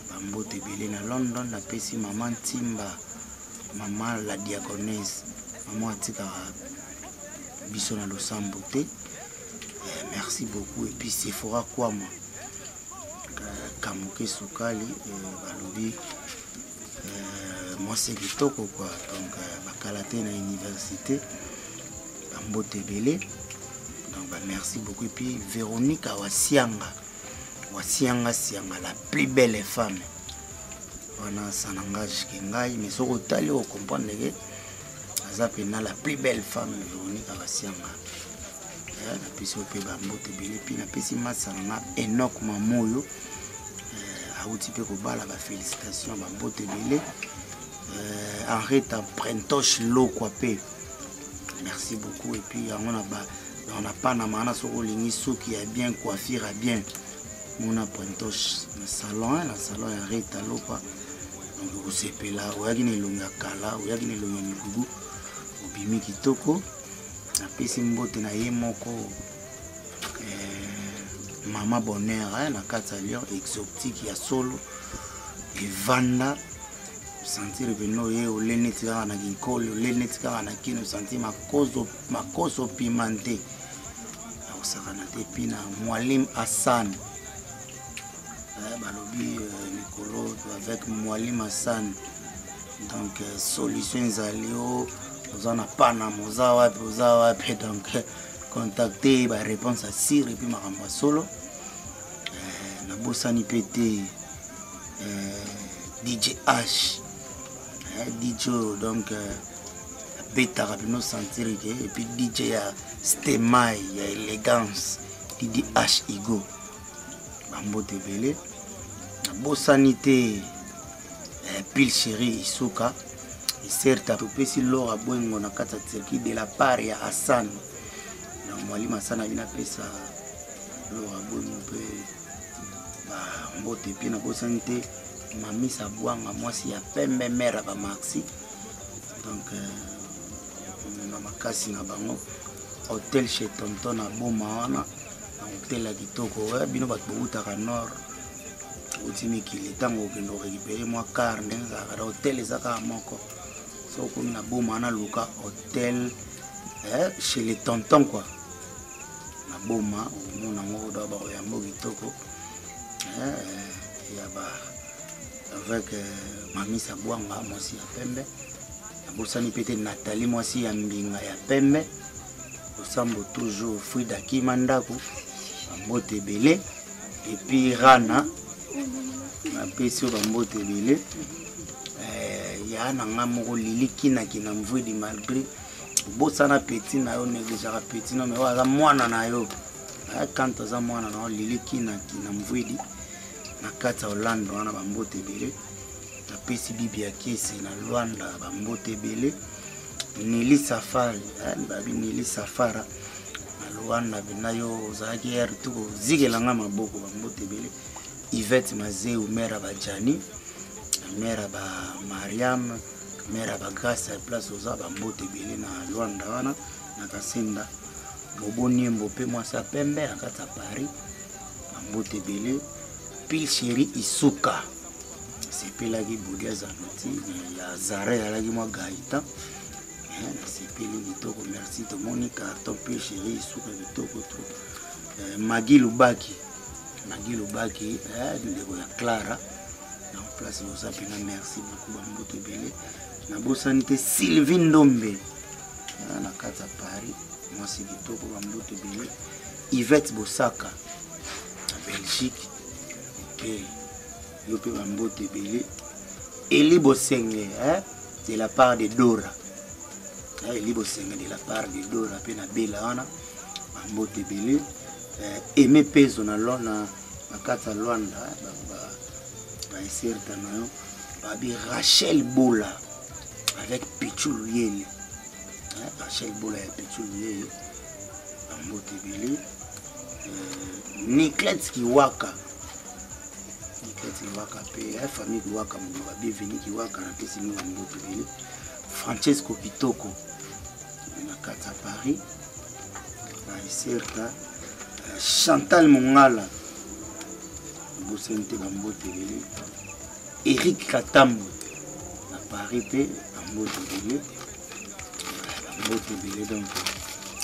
Bambote Belé na London. Napesi Maman Timba, Maman la Diaconesse, Maman Atika biso na Losambote. Merci beaucoup. Et puis Sephora Kwama, Kamuke Sukali, balobi moi c'est kitoko quoi. Donc bakalate na université Bambote Belé. Donc merci beaucoup. Et puis Véronique Wasianga, la plus belle femme. Voilà, ça n'engage que ngai, mais ce que vous comprenez que la plus belle femme Véronique Wasianga. Na pesi pe Bambote Belé, puis na pesi masana Enoch Mamoyo auti pe ko bala ba félicitations Bambote Belé. Arrête à Prentoche l'eau quoi pe. Merci beaucoup. Et puis on a pas na mana soko lingi qui est bien coiffure à bien. On a Prentoche le salon arrête à l'eau quoi. Donc vous sepé là, ou yaki ne longa kala, ou yaki ne longa migugu, ou bimi kitoko. Na pesi mbote na ye moko Mama Bonheur na kata Lyon exotique ya solo et Vanda sentir beno ye o lenetika na ginkolo lenetika na kino sentir makoso pimenté au sakana te pina Mwalim Hassan balobi Nicolo avec Mwalim Hassan. Donc solution zalio ozana pana moza wapi donc contacter ba réponse à sir et puis makambo solo na bosani pété DJ H DJ donc beta rapidement sentir et puis DJ ya Stemai ya élégance DJ H Igo Bambote Belé na bosani te pile chéri Isuka et certes topesi Laura Boengo na kata circuit de la part ya Hassan. Mwalim Hassan abina pesa Laura Boengo pe Mbote pe na bosani te Mami Sabwanga mwasi ya pembe mera ba Maxi. Donc na makasi na bango hôtel chez tonton na boma wana hôtel la kitoko wa bino bat bouta nord utimi kile tango kendo récupérer moi car ndenza ka hôtel ezaka moko so comme na boma na luka hôtel chez les tontons quoi na boma mona ngo do ba ya mbo kitoko ya ba avec Mami Sabwanga mwasi ya pembe bosani pete Nathalie mwasi ya mbinga ya pembe osambo toujours Frida Kimandako Bambote Belé et puis Rana na pesi Bambote Belé ya na ngamoko lilikina kina mvudi malgré bosana petit na yo négligeara petit no mais wa mwana na yo quand za mwana na lilikina kina mvudi na kata Hollande wana Bambote Belé na pesi bibi ya kesi na Luanda Bambote Belé Nili Safari babi Nili Safara na Luanda binayo zaki ya tuko zigelanga maboko Bambote Belé Yvette Mazeu mera bajani mera ba Mariam mera ba Grace place oza Bambote Belé na Luanda wana na Kasinda Boboni Mbope mwasa pembe na kata Paris Bambote Belé pile chéri Isuka c'est pela qui Boudia Zanoti ya Zare alaki mwa Gaïta c'est peli kitoko merci to Monica to pile chéri Isuka kitoko to Magi Lubaki ndeko ya Clara na place oza pena merci beaucoup Bambote Belé na bosani te Sylvie Ndombe na kata Paris mwasi kitoko Bambote Belé Yvette Bosaka na Belgique et Yope Bambote Belé Eli Bosenge de la part de Dora Eli Bosenge de la part de Dora pe na Bela wana Bambote Belé Aimé Pezo na kata Luanda baeserta na yo babi Rachel Bola avec Pichou Yele. Rachel Bola et Pichou Yele bambote ebele. Niklet Kiwaka pe famille Kiwaka mba bienvenue Kiwaka na pesi mo bambote ebele. Francesco Kitoko na kata Paris baeserta. Chantal Mongala bosente bambote ebele. Eric Katambo na Paris pe bambote ebele donc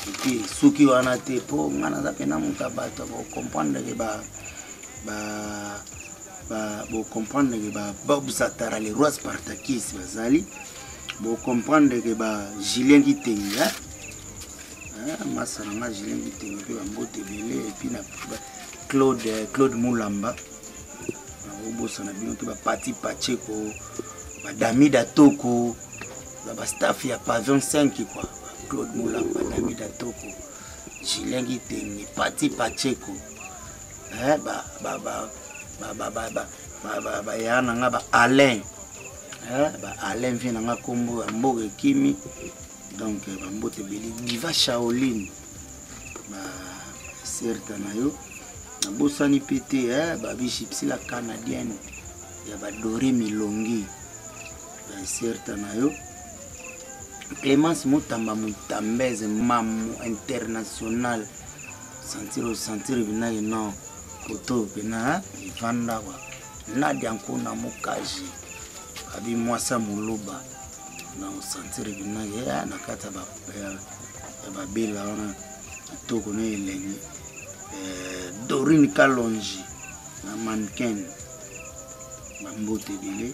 et puis soki wana te po ngana za pena muka bato ba comprendre que bo comprendre que Bob Satara les rois Spartakis bazali bo comprendre que Julien Kitenge masana Julien Kitenge pe bambote ebele et puis na Claude Moulamba na bino ke Pati Pacheco Damida Toko ba staff ya Pavillon 5 quoi. Claude Moulamba Damida Toko Julien Kitenge Pati Pacheco yana nga ba Alain Alain vient nga kombo Mboge Kimi donc bambote ebele. Diva Shaolin serta na yo bosani pété babi chipsi la canadienne ya badore milongi certain na yo. Clémence Mutamba Mutambeze mamu international sentir bina no koto bina ivanda wa Nadia Nkuna Mukaji abi mwasa muluba na sentir bina ya nakata ba bela wana toko ne elengi. Dorine Kalonji na mannequin bambote ebele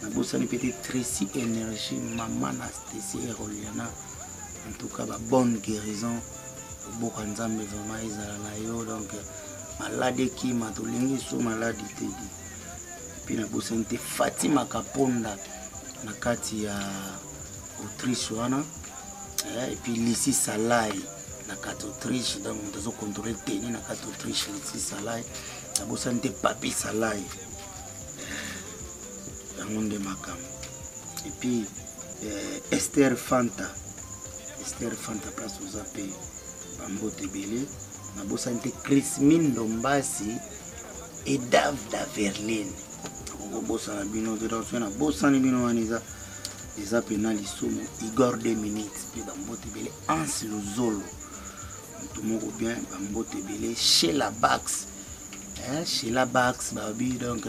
na bosani peut-être Tracy Énergie maman Anastasie Roliana en tout cas bonne guérison boka nzambe vraiment ezala na yo donc malade qui matolingi so malade tedi puis na bosani te Fatima Kaponda na kati ya Autriche wana et puis Lissi Salai na kati Autriche donc on doit contrôler tenir na kati Autriche Lissi Salai na bosani te Papi Salai de Makam. Et puis Esther Fanta place aux AP Bambote Ebele na bosante Chrismine Dombasi et Dave Daverlin on bossa na bino de dans na bossa ni bino aniza eza penali somo Igor 2 minutes puis Bambote Ebele Ans Luzolo tout moko bien Bambote Ebele chez la Bax babi donc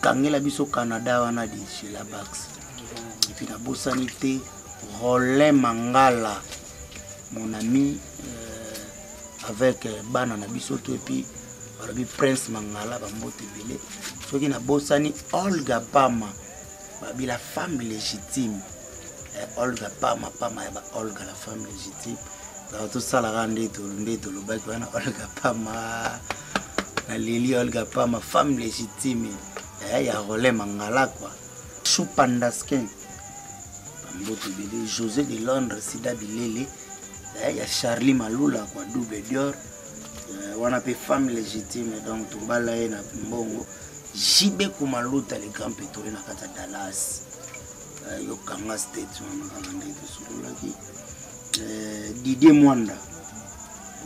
Kangela biso Canada wana di chez la Bax. Et puis na bosanité Roland Mangala mon ami avec bana na biso to et puis barabi Prince Mangala Bambote Ebele. Soki na bosani Olga Pama babi la femme légitime. Olga Pama ya Olga la femme légitime. Da to sala rande to lo ba wana Olga Pama na Lili Olga Pama femme légitime. Ya Roland Mangala quoi. Choupandaskin Bambote Ebele. José de Londres Sida Bilele. Ya Charlie Malula quoi double d'or. Wana pe femme légitime donc tumbala na mbongo. Jibe Kumaluta le grand pétrolier na kata Dallas. Yo Kanga State wana ngande to sulula ki. Didier Mwanda.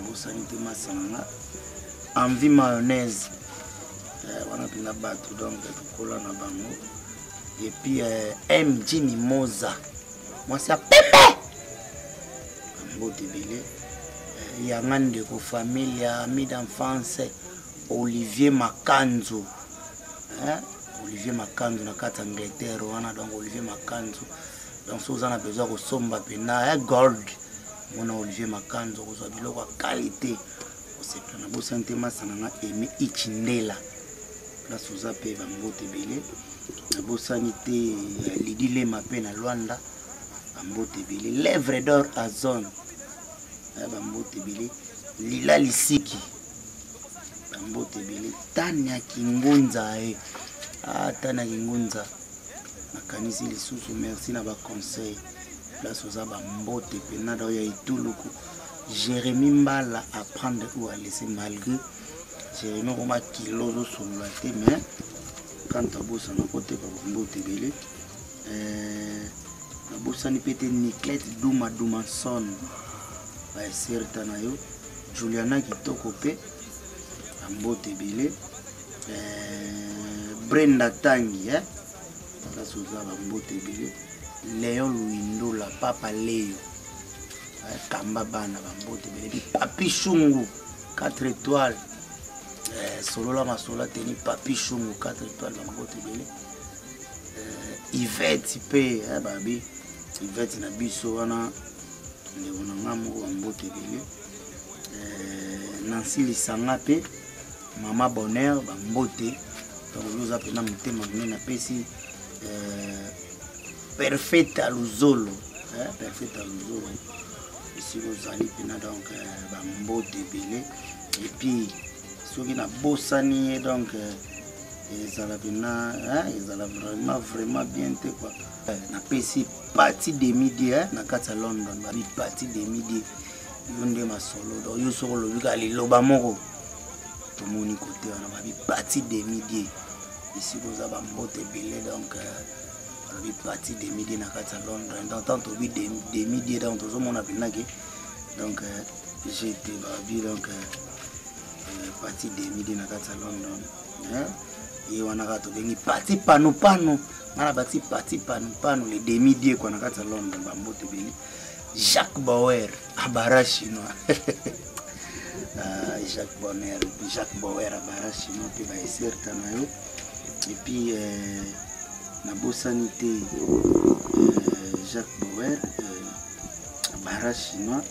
Bosanité masanga. Envie mayonnaise. Wana pina batu donc tukola na bango et puis MJ Mimoza moi c'est Pepe Bambote Ebele yangande ko familia ami d'enfance Olivier Makanzu na kata Angleterre wana donc Olivier Makanzu donc so on a besoin ko somba pena gold mona Olivier Makanzu ko so biloko qualité o se plana bo santé masana Emi Ichindela place aux AP Bambote Ebele na bosanité Lidi Lema pe na Luanda Bambote Ebele lèvre d'or à zone Bambote Ebele Lila Lisiki Bambote Ebele Tania Kingunza Tania Kingunza na kanisi lisusu merci na ba conseil place aux Bambote pe na do ya Ituluku Jérémy Mbala apprendre ou à laisser malgré Jérémy Roma kilo zo solola te mais quand abosa na côté ba mbote belé abosani pete Niclette Duma son ba serta na yo Juliana kitoko pe mbote belé Brenda Tangi la soza ba mbote belé Léon Luindo la papa Léo Kamba bana ba mbote belé Papi Chungu 4 étoiles solo la masola teni Papi Chungu 4 étoiles ba mbote belé Yvette pe babi Yvette na biso wana ndebona ngamo ba mbote belé Nancy Lisanga pe Mama Bonheur ba mbote donc nous appelons motema na pesi Perfecta Luzolo Perfecta Luzolo ici vous allez pena donc ba mbote belé et puis soki na bosani donc ezala pena ezala vraiment bien te quoi na pesi partie de midi na kata London ba bi partie de midi yonde masolo donc yo soko lo bika liloba moko to moni côté wana ba bi partie de midi ici vous avez un mbote belé donc bi partie de midi na kata London donc tant to bi de midi donc to mon appel donc j'étais babi donc partie de midi na kata London et wana ka to bengi partie pano na ba partie pano les de midi kwa na kata London ba mbote belé Jacques Bauer abara chinois Jacques Bauer abara chinois pe ba certain na yo et puis na bosanité Jacques Bauer abara chinois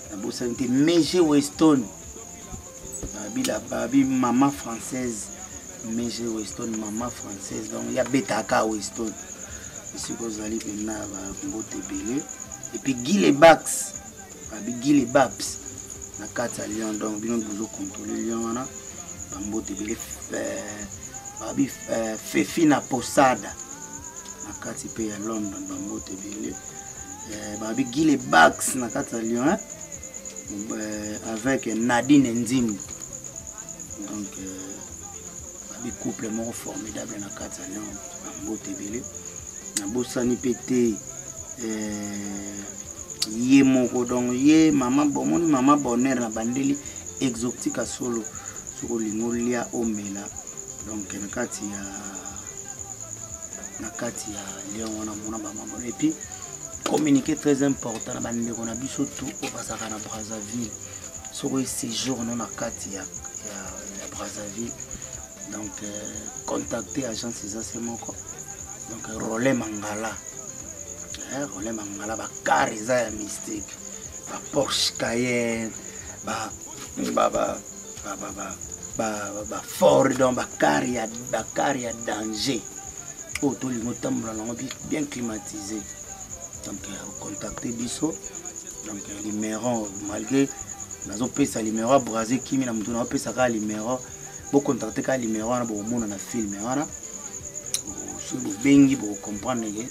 na bosanité Meje Weston babi maman française Meje Weston maman française donc il y a Betaka Weston ici vous allez venir ba mbote belé et puis Guy les Bax babi Guy les Babs na kata Lyon donc bino bozo contrôler Lyon wana ba mbote belé babi Fefina Posada na kati pe ya London ba mbote belé babi Guy les Bax na kata Lyon avec Nadine Nzimbu donc babi couple moko formidable na kata Lyon ba mbote belé na bosani pété yé moko donc yé maman bomoni maman bonheur na bandeli exotique à solo soko lingolia omela donc na kati ya Lyon wana mona maman bonheur et puis communiquer très important na bandeli kona biso tout au basaka na Brazzaville soko séjour non na kati ya Brazzaville donc contacter agence ces moko donc Rolé Mangala ba car eza ya mystique ba Porsche Cayenne ba Ford donc ba car ya danger auto lingo tambola nango bien climatisé donc contacter biso donc numéro malgré nazo pesa numéro brasé kimi na mutu na pesa ka numéro bo contacter ka numéro na bo mona na film wana so bo bengi bo comprendre que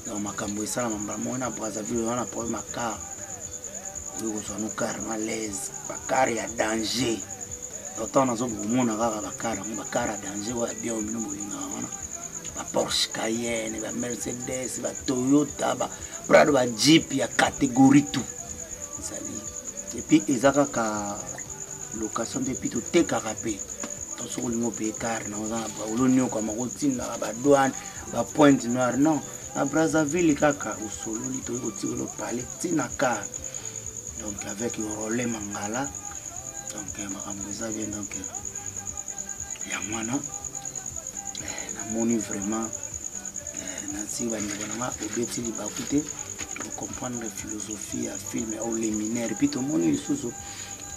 dans makambo esala mambamo na Brazzaville wana problème car oui ko so no car malaise ba car ya danger autant nazo bo mona kaka ba car ya danger wa bien au mino bolinga wana ba Porsche Cayenne ba Mercedes ba Toyota ba Prado ba Jeep ya catégorie tout sali et puis ezaka ka location depuis tout te carapé to so lingo pe car na ozana ba olonio kwa makotina ba douane ba Pointe Noire non à Brazzaville kaka usolo li to ko le palais tina car donc avec Rolé Mangala donc makambo za bien donc ya mwana na moni vraiment na si ba ndibona obeti li bakute pour comprendre la philosophie ya film au les mineurs puis to moni lisusu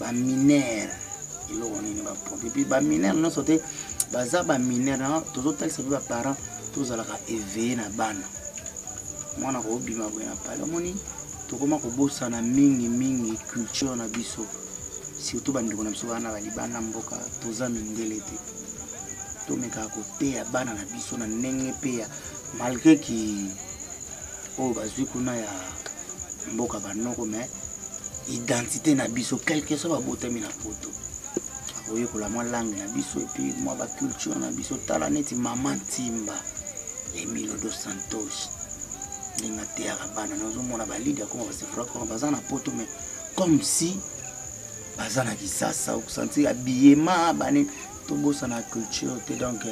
ba mineurs ilo woni ba produit puis ba mineurs non sauté baza ba mineurs to tel ça ba parents tous ala ka éveiller na bana mwana ko bima bwana pala moni to koma ko bosana mingi culture na biso surtout bandiko na biso bana ba libana mboka toza mindelete to meka ko te ya bana na biso na ndenge pe ya malgré ki o bazwi kuna ya mboka banoko mais identité na biso quelque soit ba botami na poto oye kola mwa langue na biso et puis mwa ba culture na biso tala neti Mama Ntimba Emilio dos Santos ninga théâtre bana nazomona ba leader comme ba sefra comme bazana poto mais comme si bazana kisasa ou sentir habillement bani to bossa na culture te donc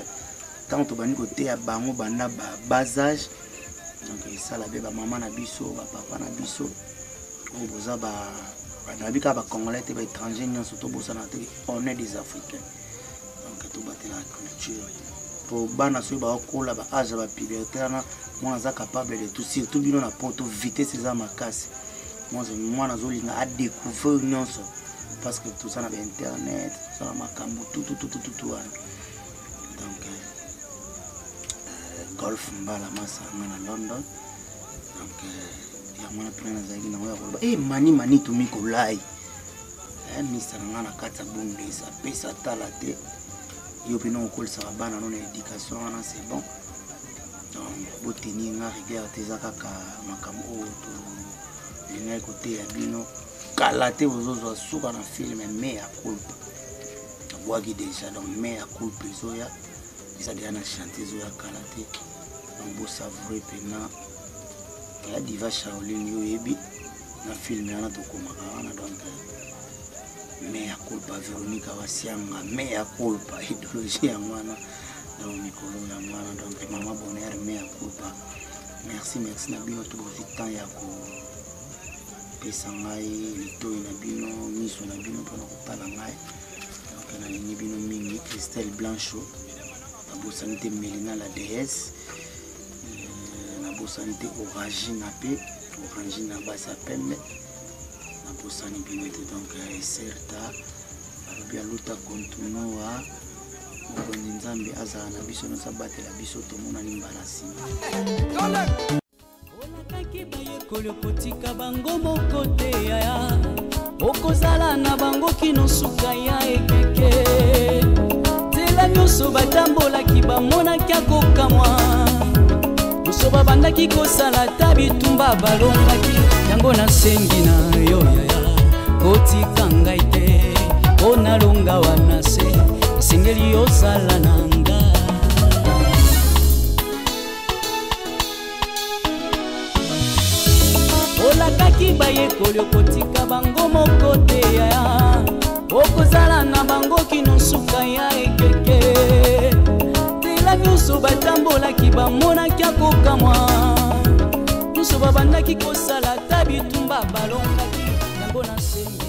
tant to bani côté ya bango bana ba bas âge donc ça la be ba maman na biso ba papa na biso o boza ba nabika ba congolais te ba étranger nyonso to bossa na te on est des africains donc to batela la culture pour bana so ba kola ba âge ba puberté na moi za capable de tout surtout bino na poto vitesse za makasi moi na zolinga a découvrir nyonso parce que tout ça na internet ça na makambo tout donc golf mbala masa na London donc ya mwana prena zaidi na wa mani to miko lai misa na na kata bundesa pesa tala te yo pino okolisa bana non éducation na c'est bon donc boteni nga rigueur te zakaka makambo to ina côté ya bino kalate ozozo suka na film mais ya culpa wagi déjà donc mais ya culpa zoya isa dia na chanter zoya kalate donc bo savourer pena ya diva Shaolin yo yebi na film yana to komaka wana donc mais ya culpa Veronica Wasianga mais ya culpa idéologie ya mwana donc mikolo ya mwana donc mama bonheur mais ya culpa merci na bino tout le temps ya ko pesa ngai litoi na bino miso na bino mpona kotala ngai donc nalingi bino mingi Christelle Blanchot nabosani te Melina la déesse nabosani te Orangine na basi ya pembe nabosani bino ete donc eserta alobi aluta kontunoa mokonzi nzambe azala na biso nyonso abatela biso tomonani mbala nsima olakaki bayekoli okotika bango moko te yaya okozala na bango kino suka ya ekeke nzela nyonso batambolaki bamonaki akokamwa nyonso babandaki kosala ta bitumba balongaki yango nasengi na yo yaya kotika ngai te mpo nalonga wana se esengeli yozala na nga olakaki bayekoli okotika bango moko te yaya okozala na bango kino suka ya ekeke tela nyonso batambolaki bamonaki akokamwa nyonso babandaki kosala ta bitumba balongaki yango nasengi